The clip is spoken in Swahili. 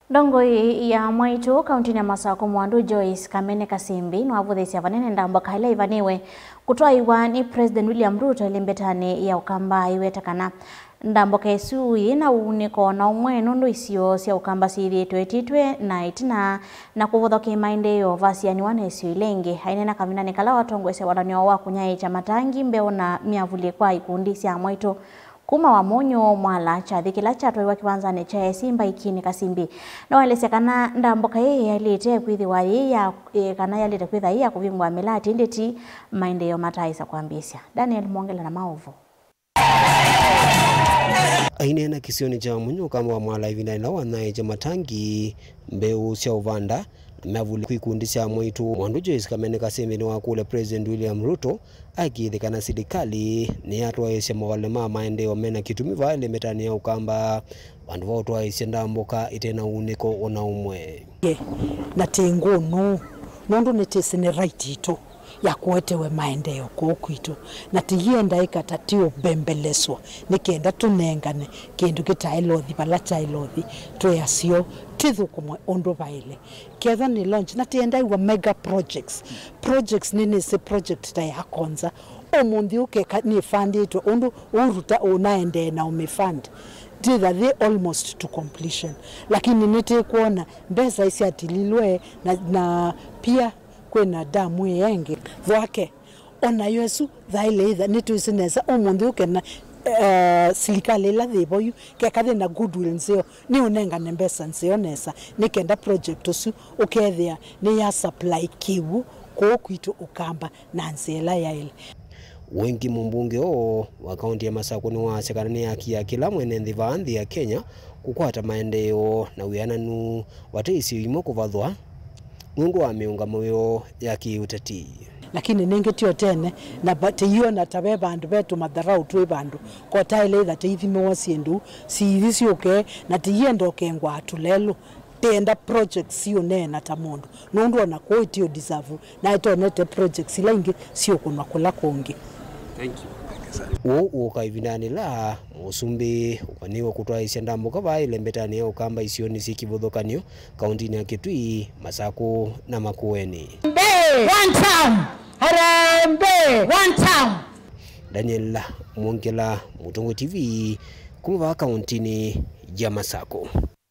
Ndongoi ya Mwaitu kaunti ya Masako Mwandu Joyce Kamene Kasimbi nwavuthisia vanene ndambo kaila ivaniwe kutoa iwani President William Ruto limbetani ya ukamba iwetakana ndambo kesu ina uniko na umwe nundu isio sia ukamba sithitwe ititwe na itina na kuvuthokia maendeleo vasiani wanesio ilenge hainena kavinani kala watongwese walanio wa kunyaicha matangi mbeo na miavulie kwa ikundi sia Mwaitu kuma wa monyo mwala chathi kila chatwa kiwanzani cha Simba ikini Kasimbi na walese kana ndamboka yeye yalite kwithiwa ya kana yalite kwitha ya kuvingwa melati ndeti maendeleo mataisa kwambisia Daniel Mwongela na maovu ainena kisioni cha munyo kama wa mwala ivina na wanae cha matangi mbeu cia uvanda mavuli kwikundi cia Mwaitu Mwandu Joyce Kamene Kasimbi ni wakule President William Ruto akithikana serikali ni atwaisya mawale ma maendeleo mena kitumi vale metani ya ukamba vandu vautwaisya ndamboka itena uniko ona umwe na tengo nondu netesene right ito ya kuetewe maendeleo kwitu na tienda ikatatio bembeleswa nikenda tunengane kindu kitailothi bala chailothi tuyasio tithukumwe undu baile ketha ni launch na tienda iwa mega projects nini se project ta ya konza omundi uke ni fund ito undu uruta unaende na umefund they almost to completion lakini nite kuona mbeza isi atililwe na pia kwena damu yenge wake ona yesu thaile itha nituisineza omundi ukena serikali la thiboyu kekathe na goodwill nzio ni unenga nembesa nzio nesa nikenda project usu ukethia ni ya supply kiwu kwitu ukamba na nzela ya ile wengi mumbunge wa kaunti ya Masako ni wasekanani ya kila mwene nthivandhi ya Kenya kukwata maendeleo na wiananu wateisio imo kuvathwa mungu wa miungamo yo ya kiuteti lakini ningetio tene na batiyo na tabe bandu betu madharau twe bandu ko taile that ithime wasiendu si ithiuke na tiyendo kengwa atulelo tenda projects sio nena tamundu nundu ona kwitio deserve na itonete projects langi sio kunwa kula kongi. Thank you. Ukaivinani la musumbi upaniwa kutwaisya ndamboka vaile mbetani ya ukamba isioni sikivuthukanio kaunti ya Kitui, Masako na Makueni. One town! Harambe! One town! Daniel Mwongela, Mutungu TV, kuva kaunti ya Masako.